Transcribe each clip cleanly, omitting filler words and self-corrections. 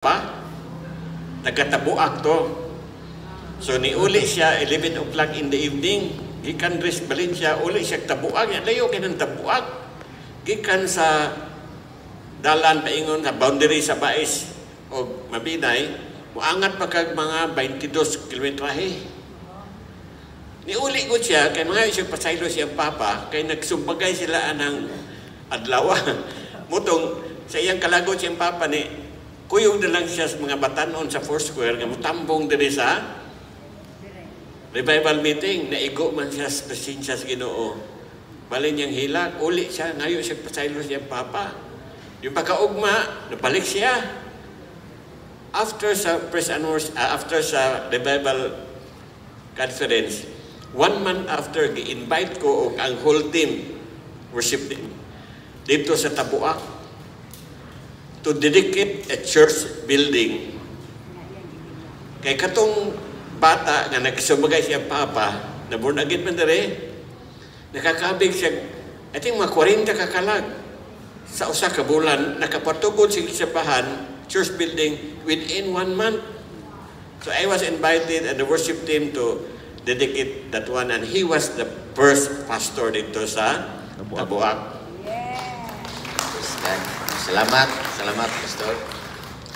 pa, nagkatabuak to. So niuli siya 11 o'clock in the evening, gikan dress balin siya, uli siya tabuak niya, layo kinang tabuak. Gikan sa dalan paingon sa boundary sa Bais o Mabinay, muangat pa kag mga 22 kilometrahe. Niuli ko siya, kay mga isang pasaylo siyang papa, kay nagsumbagay sila anang adlaw. Mutong sa iyang kalagot siyang papa ni, kuyog na lang siya sa mga batanon sa Foursquare, nga mutambong din sa revival meeting, naigo man siya sa presensya sa Ginoo. Balin niyang hilak, uli siya, ngayon siya pasaylo siyang papa. Yung pagkaugma, nabalik siya. After sa revival conference, 1 month after, gi-invite ko ang whole team, worship team, dito sa Tabuak, to dedicate a church building. Kay katong bata nga nagsumagay siya papa, na born again man dere, nakakabig siya, I think mga 40 kakalag. Sa usa ka bulan, nakapatugod siya sa bahan, church building, within 1 month. So I was invited and the worship team to dedicate that one, and he was the first pastor dito sa Tabuak. Salamat, Pastor.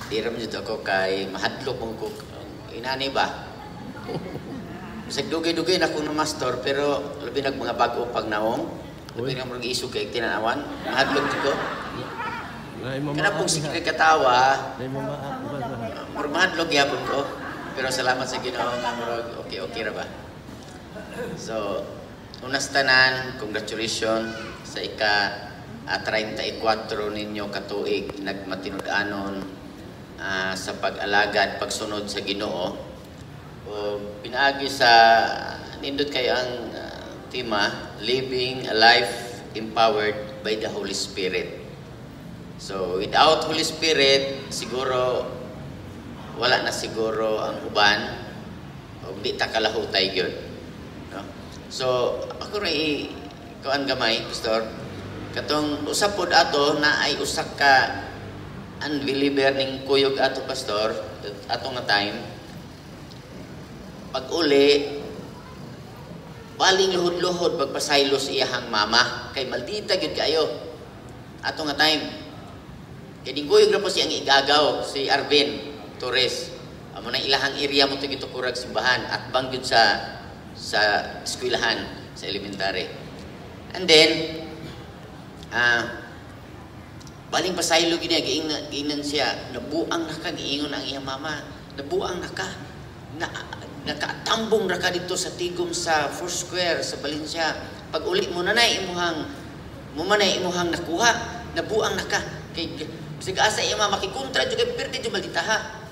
Diram dito ako kay mahadlok mong ko. Inani ba? Dugay-dugay na akong na-master, pero labi nag mga bago pag naong. Labi nga mong isog kay tinanawan. Mahadlok dito. Kana pong sige katawa, murag mahadlok yapon ko. Pero salamat sa Ginoo nga murag okay ra ba? So, unas tanan, congratulations sa 34 ninyo katuig nagmatinud-anon sa pag-alagad, pagsunod sa Ginoo. O pinaagi sa nindot kay ang tema, living a life empowered by the Holy Spirit. So without Holy Spirit, siguro wala na siguro ang uban o di ta kalahutay gyud, no? So ako ray kuan gamay, Pastor, katong usap pod ato na ay usak ka unbeliever ning kuyog ato, Pastor, ato nga time. Pag uli, baling luhod-luhod pagpasaylo sa iyahang mama, kay maldita gyud kayo ato nga time. Kay ning kuyog ra po siyang igagaw si Arvin Torres. Amo na ilahang area mo to gito kurag simbahan at bangyud sa eskwelahan sa elementary. And then baling pasaylo gini, giingnan siya, nabuang na ka, giingon ang iyang mama, nabuang na ka, nakatambong na ka dito sa tigom sa Foursquare, sa Valencia. Pag uli mo na imuhang nakuha, nabuang na ka. Sigasa iyang mama, kikontra dyan, kay perte dyan maldita ha.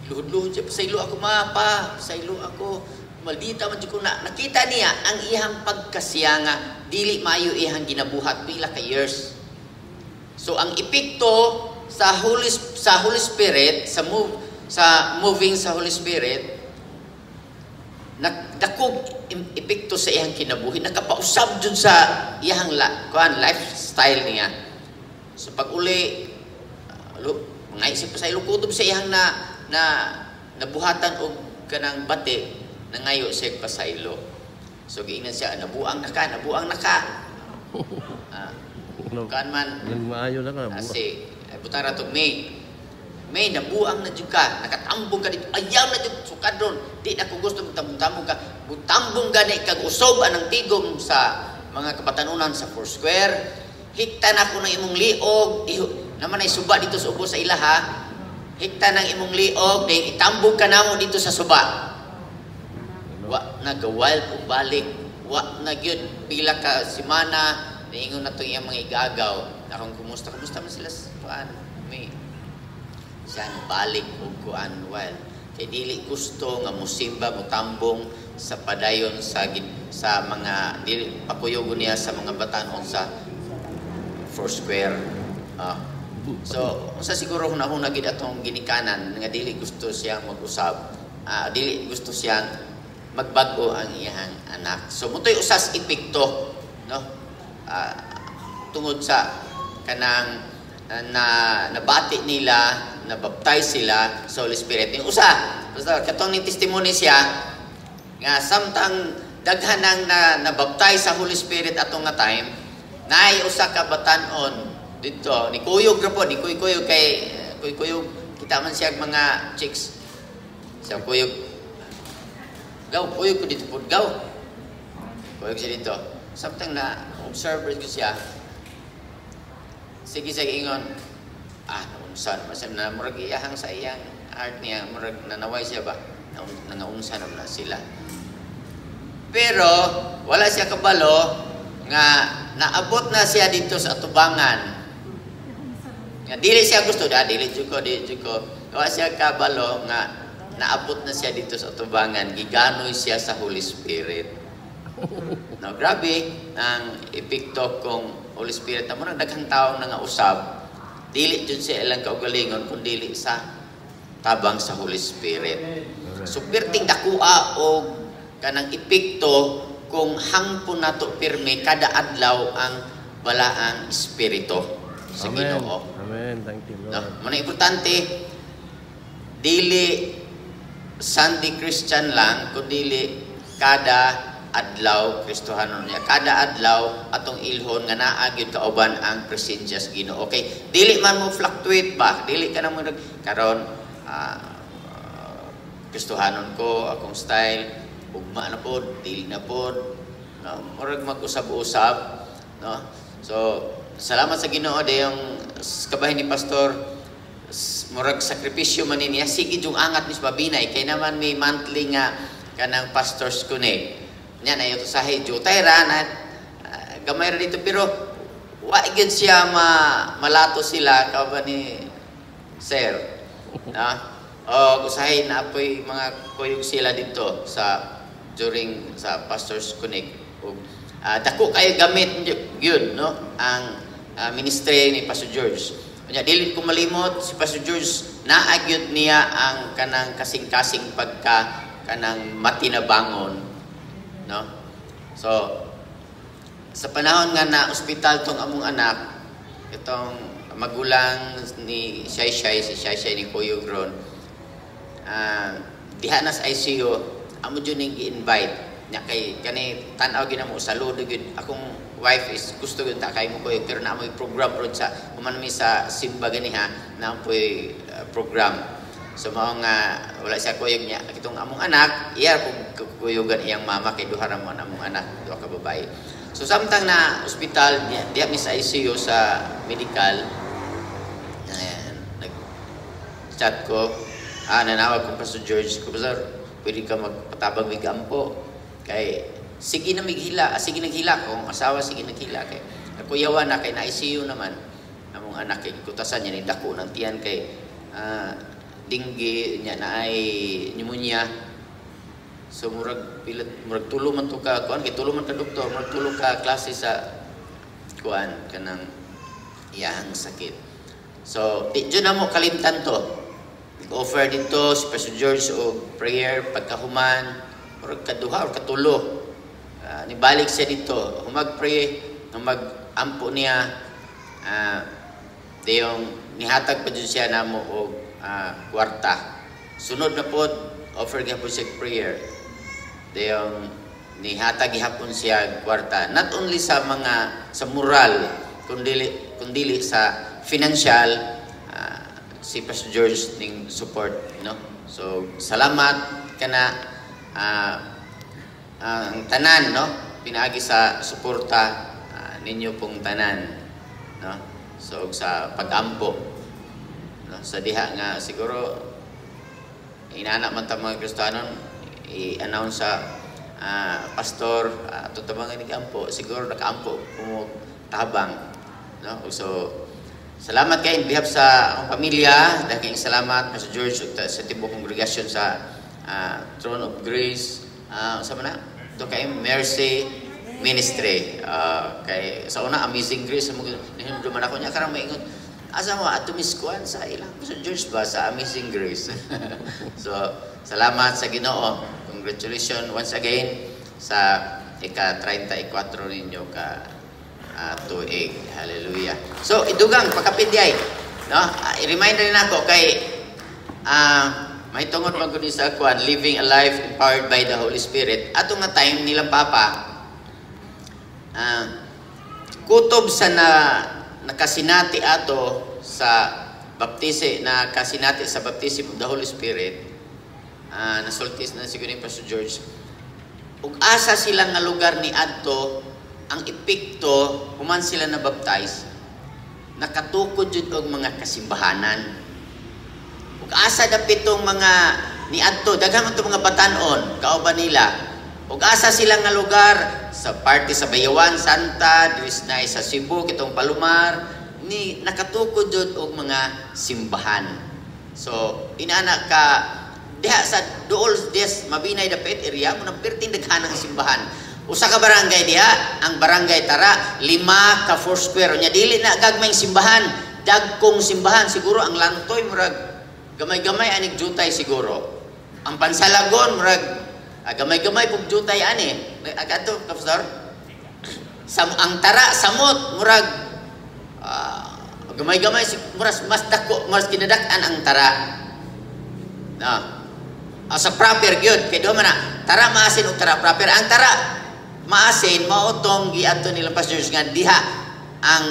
Luhod-luhod siya, pasaylo ako mapa, pasaylo ako, maldita man dyan ko na. Nakita niya ang iyang pagkasiyanga, dili mayo iyang ginabuhat pila ka years. So ang epekto sa Holy Spirit, sa moving sa Holy Spirit, dakog epekto sa iyang kinabuhi, nakapausab dun sa iyang lifestyle niya. So pag uli, mga isip pa sa ilukutob sa iyang nabuhatan o kanang bati, na ngayo siya pasaylo. So giingnan siya, nabuang na ka. Kan man, maayo na ka. kasi, butara to, May, nabuang na dyan ka, nakatambong ka dito, ayaw na dyan, sukadron, di na ko gusto magtambong ka, butambong gani, kag-usog anang tigom sa mga kapatanunan sa Foursquare, hikta na ko ng imong liog, naman ay suba dito sa ubo sa ilaha, hikta ng imong liog, di itambong ka na mo dito sa suba. Wa nag-wild o balik, wa na gyud pila ka semana, niingon na itong iyang mga igagaw. Akong kumusta man sila sa kuan, may siya balik o kuan wild. Kay dili gusto nga musimba, mutambong sa padayon sa mga, dili pakuyogon niya sa mga batanon sa Foursquare. So, sa siguro hunahuna gid atong ginikanan nga dili gusto siyang mag-usab, dili gusto siyang magbago ang iyang anak. So mutoy usas epekto, no? Tungod sa kanang nabati nila nabaptize sila sa Holy Spirit. Yung usa, basta katong ni testimony siya nga samtang daghan ang nabaptize sa Holy Spirit atong nga time, naay usa ka batan-on dito ni Kuyog ra po, ni Kuyog kay Kuyog kita man siya mga chicks. Siya Kuyog. Gaw, Kuyog ko dito po, gaw. Kuyog siya dito. Samtang na observer ko siya. Sige sa ingon, naunsan, masam na murag iyahang sa iyang art niya, murag nanaway siya ba? Nangaunsan na sila. Pero, wala siya kabalo nga naabot na siya dito sa atubangan. Nga dili siya gusto, dili ko. Wala siya kabalo nga naabot na siya dito sa atubangan, giganoy siya sa Holy Spirit. No, grabe ang epekto kung Holy Spirit na murag daghang taong nangausab, dili jud siya ilang kaugalingon kung dili sa tabang sa Holy Spirit. So perting dakua og kanang epekto kung hangpon nato pirmi kada adlaw ang balaang espiritu sa Ginoo. Amen. Thank you, Lord. No? Muna importante, dili Sunday Christian lang, kundi kada adlaw Kristohanon niya. Kada adlaw atong ilhon nga naa gyud kauban ang presensya sa Ginoo. Okay, dili man mo fluctuate ba? Dili ka na mo karon Kristohanon ko akong style, ugma na pod, dili na pod. No, murag mag-usab-usab, no? So, salamat sa Ginoo dayong kabahin ni pastor, murag sakripisyo man niya, sige jung angat ni babinay kay naman may monthly nga kanang pastors connect. Nya na ito sa jutay ra na gamay ra dito pero wa gyud siya malato sila ka ba ni sir. No? O usahay na apoy mga kuyog sila dito sa during sa pastors connect. Dako kayo gamit yun, no? Ang ministry ni Pastor George. Kanya dili ko malimot si Pastor George naagyod niya ang kanang kasing-kasing pagka kanang matinabangon, no? So sa panahon nga na ospital tong among anak, itong magulang ni si Shai ni Kuyog ron, diha na sa ICU, amo jud ning gi-invite nya kay kani tan-aw ginamo saludo gid akong wife is gusto gid ta kay mo ko pero na mo program rod sa human mi sa simba ganiha na poy program so mao nga wala siya kuyog nya kitong among anak iya kuyogan iyang mama kay duha ra man among anak duha ka babae so samtang na ospital diha mi sa ICU sa medical nag chat ko nanawag ko Pastor George ko Pastor pwede ka magpatabag mig ampo kay sige na mighila, sige naghila kung asawa sige naghila kay kuyawan na kay na ICU naman among anak kay kutasan niya ni dako ng tiyan kay dinggi niya na ay pneumonia so murag tulo man to ka kuan kay tulo man ka doktor murag tulo ka klase sa kuan kanang iyang sakit so di jud na mo kalimtan to offer dito si Pastor George o prayer pagkahuman or kaduha or katulo nibalik siya dito humag-pray mag-ampo niya dayong nihatag pa dyan siya namo og kwarta sunod na po offer gihapon siya prayer dayong nihatag gihapon siya kwarta not only sa mga sa moral kundi sa financial si Pastor George ning support no so salamat kana ang tanan no pinaagi sa suporta ninyo pong tanan no so sa pag-ampo no sa diha nga siguro inana man ta mga Kristiyanon i-announce sa pastor ato tabangan ni ampo siguro nakaampo kung tabang no so salamat kay in behalf sa akong pamilya daghang salamat Pastor George sa tibuok congregation sa Throne of Grace sa mana to kay Mercy Ministry kay sa una Amazing Grace mo duman ako nya karang maingon asa mo ato miskuan sa ilang Pastor George ba sa Amazing Grace so salamat sa Ginoo congratulations once again sa ika-34 ninyo ka tuig hallelujah so idugang pagkapindiay No? I-remind rin ako kay may tungod man kundi sa akuan, living a life empowered by the Holy Spirit. Ato nga time nilang Papa, kutob sa nakasinati ato sa baptisi, na kasinati sa baptism of the Holy Spirit, nasultis na siguro ni Pastor George, ug asa sila nga lugar ni adto, ang epekto, human sila na baptize, nakatukod jud og mga kasimbahanan. Asa dapitong mga niadto daghang man mga batanon kauban nila ug asa sila nga lugar sa parte sa Bayawan Santa diri sa Cebu kitong Palomar ni nakatukod jud og mga simbahan. So inaana ka diha sa duol des mabinay dapit area mo nang perting daghan nga simbahan. Usa ka barangay diha, ang barangay Tara 5 ka 4 square nya dili na gagmayng simbahan, dagkong simbahan siguro ang lantoy murag gamay-gamay anig jutay siguro. Ang Pansalagon murag gamay-gamay pug jutay ani. Agadto Pastor. Ang Tara samot murag gamay-gamay muras mas dako mas kinadak-an ang Tara. Sa proper gyud kay do man na Tara maasin ug Tara proper. Ang Tara maasin mautong giadto nila Pastor nga diha ang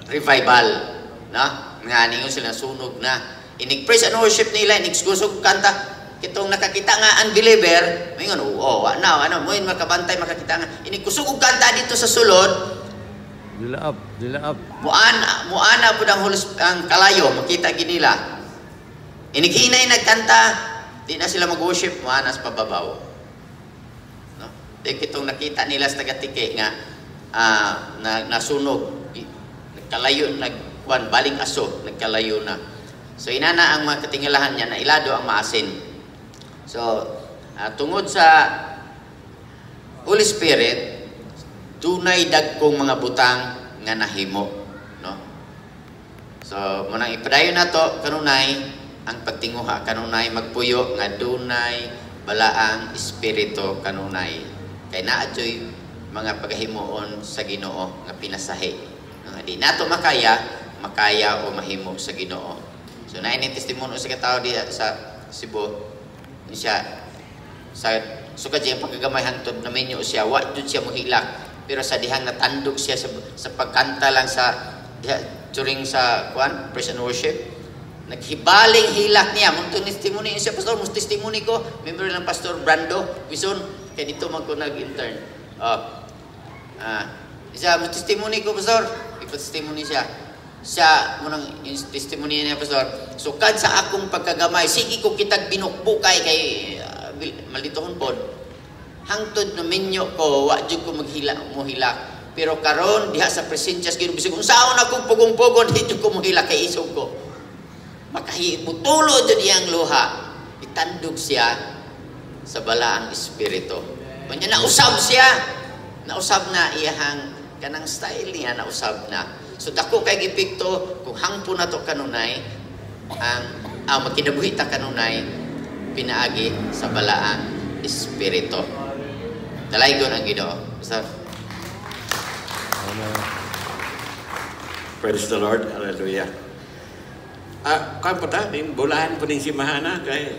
revival, no? Nga ningon sila sunog na inig praise and worship nila, inig gusog kanta, kitong nakakita nga unbeliever, mingon, ano, mo makabantay, makakita nga, inig kusog kanta dito sa sulod, Dilaab. muana po ang kalayo, makita ginila, inig hinay nagkanta, di na sila mag-worship, muana sa pababaw. No? Di kitong nakita nila sa tagatike nga, nasunog, nagkalayo, baling aso, nagkalayo na. So inana ang mga katingalahan niya na ilado ang maasin. So tungod sa Holy Spirit, tunay dagkong mga butang nga nahimo, no? So munang ipadayon nato kanunay ang pagtinguha, kanunay magpuyo nga dunay balaang espiritu kanunay. Kay naa joy mga pagahimuon sa Ginoo nga pinasahi. Di nato makaya o mahimo sa Ginoo. So na ini testimono sa katao di sa Cebu siya sa sukad siya pagkagamay hangtod na menyo siya wa jud siya mohilak pero sa dihang natandog siya sa pagkanta lang sa during sa praise and worship naghibaling hilak niya mo testimony siya pastor mo testimony ko member lang Pastor Brando Wison kay dito man ko nag-intern siya mo testimony ko pastor ipatestimony siya munang testimony niya Pastor sukad sa akong pagkagamay sige ko kitag binukbukay kay malitohon pod hangtod na menyo ko wa jud ko mohilak pero karon diha sa presensya sa Ginoo bisig unsaon akong pugong-pugon di jud ko mohilak kay isog ko makahimutulo jud iyang luha itandog siya sa balaang espiritu unya nausab na iyahang kanang style niya nausab na. So dako kay epekto kung hangpo na to kanunay ang makinabuhita kanunay pinaagi sa balaang espiritu. Dalaygon ang Ginoo. Praise the Lord. Hallelujah. Kan po ta, bulahan po ning simahana kay